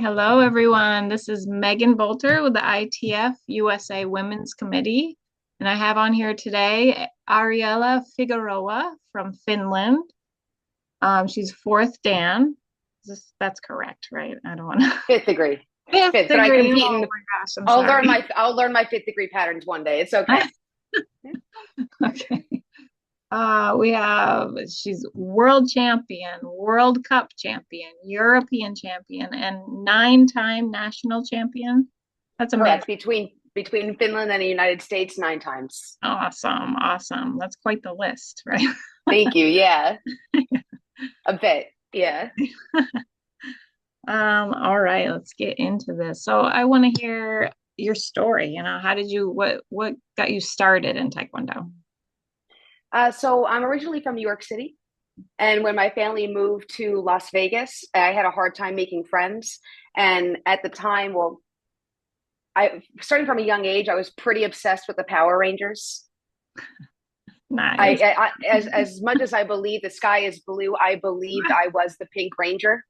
Hello, everyone. This is Megan Bolter with the ITF-USA Women's Committee. And I have on here today Ariella Figueroa from Finland. She's fourth Dan. That's correct, right? I don't want to. Fifth degree. Fifth Fifth, but I degree. compete Oh in. my gosh, I'm I'll learn sorry. my fifth degree patterns one day. It's okay. Okay. She's world champion, World Cup champion, European champion, and nine-time national champion. That's amazing. Correct. Between Finland and the United States, 9 times. Awesome, awesome. That's quite the list, right? Thank you. Yeah, a bit. Yeah. All right, let's get into this. So I want to hear your story. How did you what got you started in Taekwondo? So I'm originally from New York City, and when my family moved to Las Vegas, I had a hard time making friends. And at the time, well, I starting from a young age, I was pretty obsessed with the Power Rangers. Nice. As much as I believe the sky is blue, I believed I was the Pink Ranger.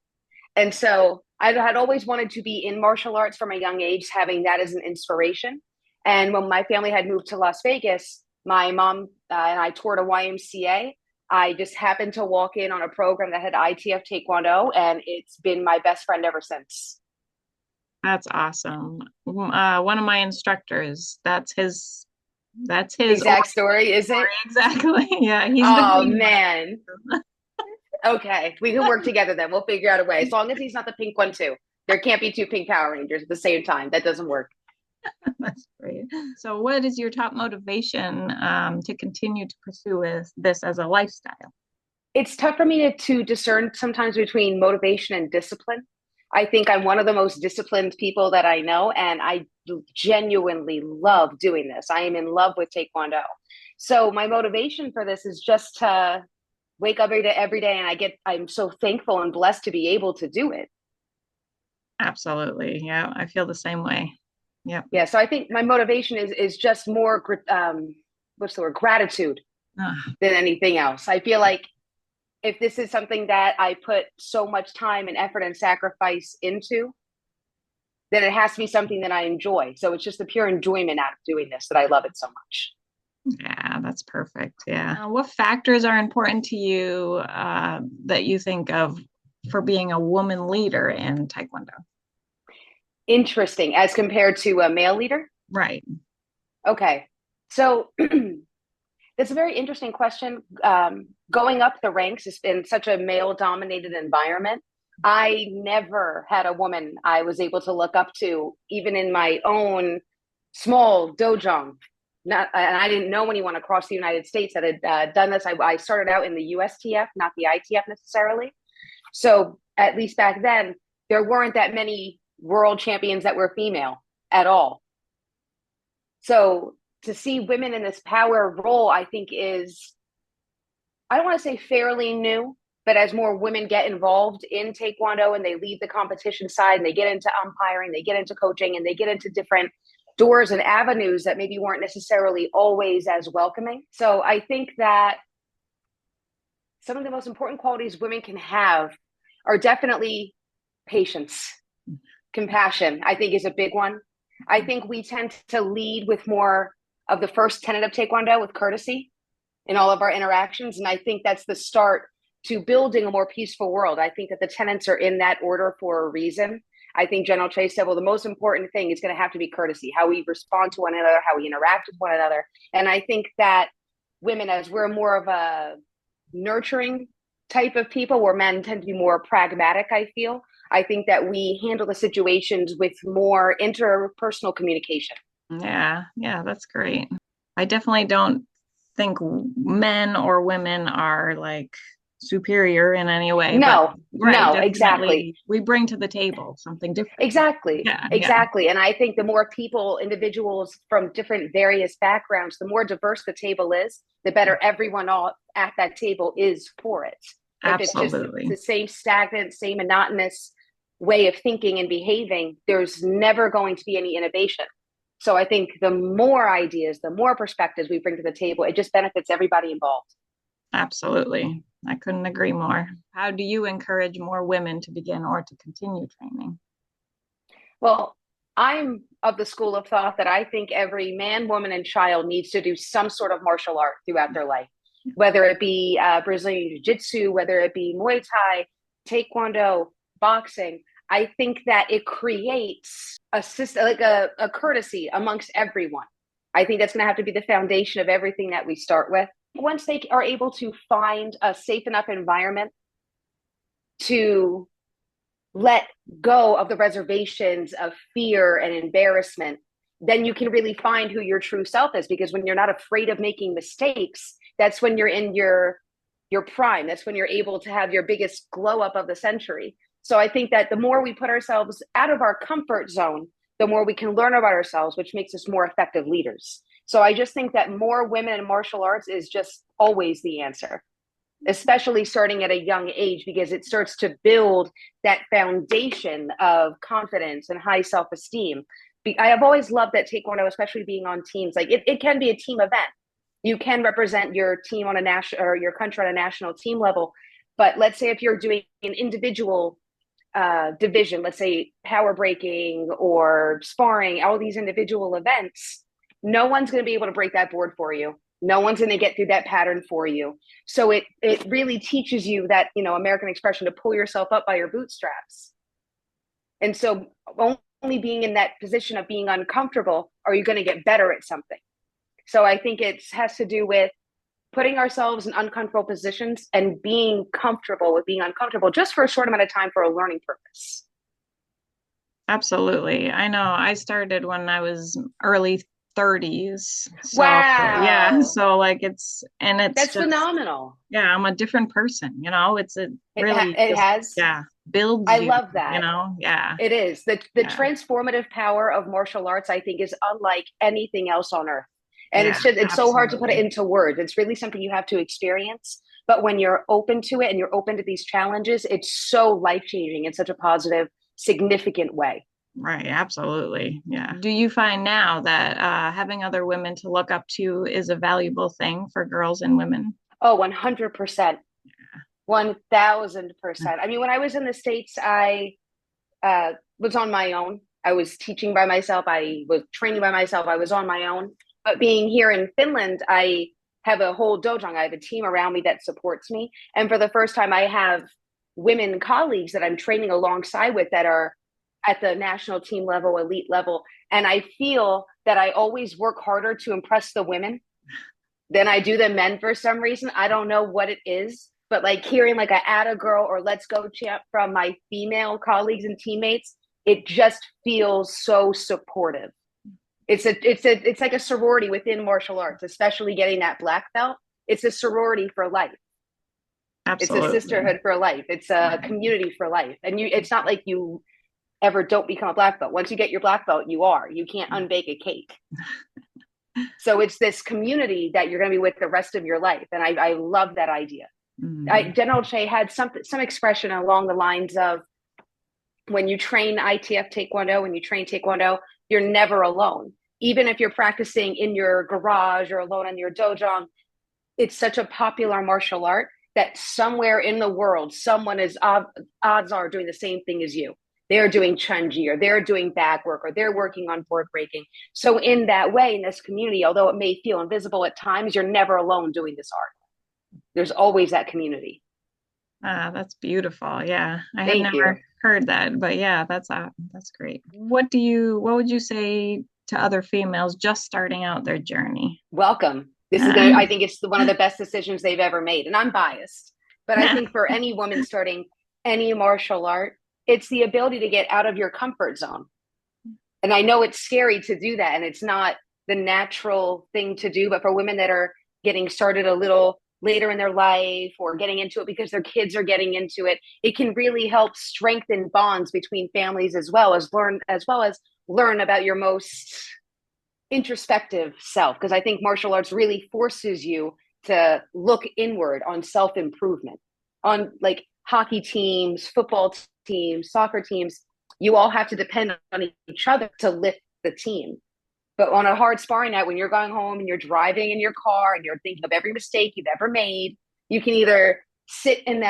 And so I had always wanted to be in martial arts from a young age, having that as an inspiration. And when my family had moved to Las Vegas, my mom and I toured a YMCA. I just happened to walk in on a program that had ITF Taekwondo, and it's been my best friend ever since. That's awesome. One of my instructors, that's his Exact story, is story it? exactly. Yeah, he's the Oh, green man. Okay, we can work together then. We'll figure out a way. As long as he's not the pink one, too. There can't be two pink Power Rangers at the same time. That doesn't work. one. That's great. So, what is your top motivation to continue to pursue this as a lifestyle? It's tough for me to discern sometimes between motivation and discipline. I think I'm one of the most disciplined people that I know, and I genuinely love doing this. I am in love with Taekwondo. So my motivation for this is just to wake up every day, and I'm so thankful and blessed to be able to do it. Absolutely. Yeah, I feel the same way. Yep. Yeah, so I think my motivation is just more what's the word, gratitude Ah, than anything else. I feel like if this is something that I put so much time and effort and sacrifice into, then it has to be something that I enjoy. So it's just the pure enjoyment out of doing this that I love it so much. yeah, that's perfect. Yeah. What factors are important to you that you think of for being a woman leader in Taekwondo? Interesting as compared to a male leader. Right. Okay. So it's a very interesting question. Going up the ranks is in such a male dominated environment. I never had a woman I was able to look up to, even in my own small dojo. Not, and I didn't know anyone across the United States that had done this. I started out in the USTF, not the ITF necessarily. So at least back then, there weren't that many world champions that were female at all. So to see women in this power role, I think is, I don't want to say fairly new, but as more women get involved in Taekwondo and they leave the competition side and they get into umpiring, they get into coaching, and they get into different doors and avenues that maybe weren't necessarily always as welcoming. So I think that some of the most important qualities women can have are definitely patience, compassion, I think is a big one. I think we tend to lead with more of the first tenet of Taekwondo with courtesy in all of our interactions. And I think that's the start to building a more peaceful world. I think that the tenets are in that order for a reason. I think General Chase said, well, the most important thing is going to have to be courtesy, how we respond to one another, how we interact with one another. And I think that women, as we're more of a nurturing type of people, where men tend to be more pragmatic, I feel. I think that we handle the situations with more interpersonal communication. Yeah, yeah, that's great. I definitely don't think men or women are like superior in any way, but No, right, no, exactly. definitely we bring to the table something different. Exactly. Yeah, yeah, Exactly. And I think the more people, individuals from different various backgrounds, the more diverse the table is, the better everyone all at that table is for it. If it's just absolutely. the same stagnant, same monotonous way of thinking and behaving, there's never going to be any innovation. So I think the more ideas, the more perspectives we bring to the table, it just benefits everybody involved. Absolutely. I couldn't agree more. How do you encourage more women to begin or to continue training? Well, I'm of the school of thought that I think every man, woman, and child needs to do some sort of martial art throughout their life, whether it be Brazilian Jiu Jitsu, whether it be Muay Thai, Taekwondo, boxing. I think that it creates a system, like a courtesy amongst everyone. I think that's going to have to be the foundation of everything that we start with. Once they are able to find a safe enough environment to let go of the reservations of fear and embarrassment, then you can really find who your true self is. Because when you're not afraid of making mistakes, that's when you're in your prime. That's when you're able to have your biggest glow up of the century. So I think that the more we put ourselves out of our comfort zone, the more we can learn about ourselves, which makes us more effective leaders. So I just think that more women in martial arts is just always the answer, especially starting at a young age, because it starts to build that foundation of confidence and high self-esteem. I have always loved that Taekwondo, especially being on teams, like it can be a team event. You can represent your team on a national or your country on a national team level. But let's say if you're doing an individual division, let's say power breaking or sparring, all these individual events, no one's going to be able to break that board for you. No one's going to get through that pattern for you. So it really teaches you that, American expression, to pull yourself up by your bootstraps. And so only being in that position of being uncomfortable are you going to get better at something. So I think it has to do with putting ourselves in uncomfortable positions and being comfortable with being uncomfortable just for a short amount of time for a learning purpose. Absolutely. I know I started when I was early 30s. So yeah, Wow. so like it's That's just, phenomenal. yeah, I'm a different person, it really It just, has. yeah, builds I you, love that. yeah, It is. The yeah, transformative power of martial arts, I think, is unlike anything else on earth. And yeah, it's so hard to put it absolutely. into words. It's really something you have to experience. But when you're open to it and you're open to these challenges, it's so life changing in such a positive, significant way. Right, absolutely. Yeah. Do you find now that having other women to look up to is a valuable thing for girls and women? Oh, 100%. 1000%. I mean, when I was in the States, I was on my own. I was teaching by myself. I was training by myself. I was on my own. But being here in Finland, I have a whole dojang. I have a team around me that supports me. And for the first time, I have women colleagues that I'm training alongside with that are at the national team level, elite level. And I feel that I always work harder to impress the women than I do the men for some reason. I don't know what it is, but like hearing like a atta girl or let's go champ from my female colleagues and teammates, it just feels so supportive. It's like a sorority within martial arts, especially getting that black belt. It's a sorority for life. It's a Absolutely. sisterhood for life. It's a Right. community for life. And it's not like you ever don't become a black belt. Once you get your black belt, you are. You can't unbake a cake. So it's this community that you're going to be with the rest of your life. And I love that idea. Mm. General Che had some expression along the lines of when you train ITF Taekwondo, when you train Taekwondo, you're never alone. Even if you're practicing in your garage or alone in your dojo, it's such a popular martial art that somewhere in the world, someone is odds are doing the same thing as you. They're doing chunji or they're doing back work or they're working on board breaking. So in that way, in this community, although it may feel invisible at times, you're never alone doing this art. There's always that community. That's beautiful. Yeah. I had Thank never you. heard that, but yeah, that's great. What would you say to other females just starting out their journey? Welcome. This is going to, I think it's one of the best decisions they've ever made. And I'm biased, but I think for any woman starting any martial art, it's the ability to get out of your comfort zone. And I know it's scary to do that. And it's not the natural thing to do. But for women that are getting started a little later in their life or getting into it because their kids are getting into it, it can really help strengthen bonds between families as well as learn about your most introspective self, because I think martial arts really forces you to look inward on self improvement. On like hockey teams, football teams, soccer teams, you all have to depend on each other to lift the team. But on a hard sparring night, when you're going home and you're driving in your car and you're thinking of every mistake you've ever made, you can either sit in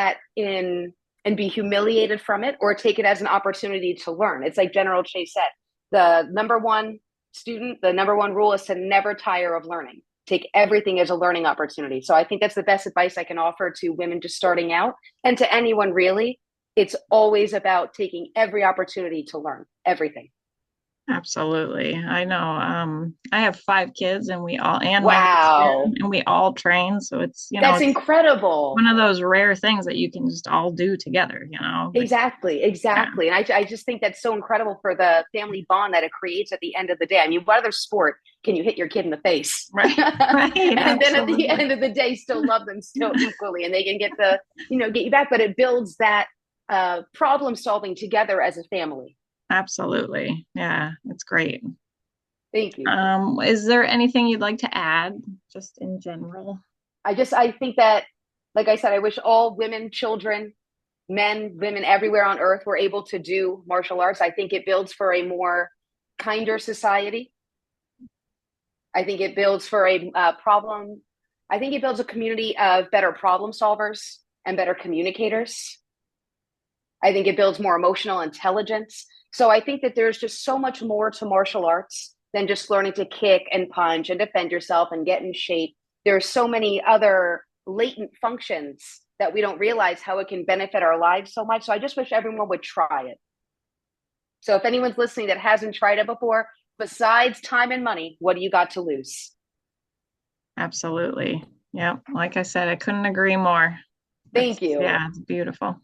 and be humiliated from it, or take it as an opportunity to learn. It's like General Chase said, the number one student, the number one rule is to never tire of learning. Take everything as a learning opportunity. So I think that's the best advice I can offer to women just starting out, and to anyone really. It's always about taking every opportunity to learn everything. Absolutely. I know. I have 5 kids and my Wow. husband, and we all train. So That's it's incredible. one of those rare things that you can just all do together, like, Exactly, yeah, exactly. And I just think that's so incredible for the family bond that it creates at the end of the day. I mean, what other sport can you hit your kid in the face? right, right, And then at the absolutely. end of the day, still love them still equally, and they can get the, get you back. But it builds that problem solving together as a family. Absolutely. Yeah, it's great. Thank you. Is there anything you'd like to add, just in general? I think that, like I said, I wish all women, children, men, women everywhere on earth were able to do martial arts. I think it builds for a more kinder society. I think it builds for a problem. I think it builds a community of better problem solvers and better communicators. I think it builds more emotional intelligence. So I think that there's just so much more to martial arts than just learning to kick and punch and defend yourself and get in shape. There are so many other latent functions that we don't realize how it can benefit our lives so much. So I just wish everyone would try it. So if anyone's listening that hasn't tried it before, besides time and money, what do you got to lose? Absolutely. Yeah, like I said, I couldn't agree more. Thank you. Yeah, it's beautiful.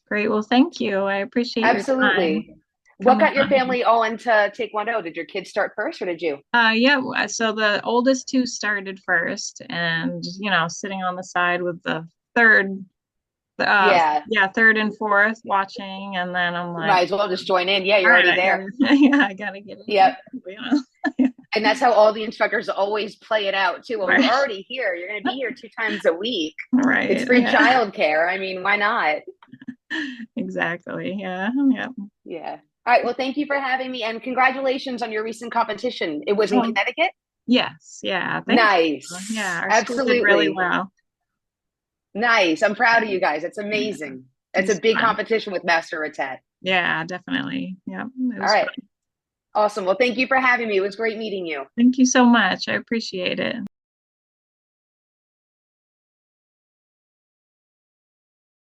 Great. Well, thank you. I appreciate your time Absolutely. What coming got your on. family all into Taekwondo? Did your kids start first or did you? Yeah, so the oldest two started first, and sitting on the side with the third, Yeah. yeah, third and fourth watching, and then I'm You like, might as well just join in. Yeah, all you're right, already I there. gotta, yeah, I gotta get in here, Yep. you know. And that's how all the instructors always play it out too. Well, you're Right, already here. You're going to be here 2 times a week. It's right, free yeah, childcare. I mean, why not? exactly, yeah, yeah. Yeah. All right. Well, thank you for having me, and congratulations on your recent competition. It was in Well, Connecticut. yes, yeah, thank you. Yeah, Nice. our school did really Absolutely. well. Nice. I'm proud of Yeah, you guys. It's yeah, amazing. it It's a was big fun. competition with Master Attack. Yeah, definitely. Yeah, it All was right. fun. Awesome. Well, thank you for having me. It was great meeting you. Thank you so much. I appreciate it.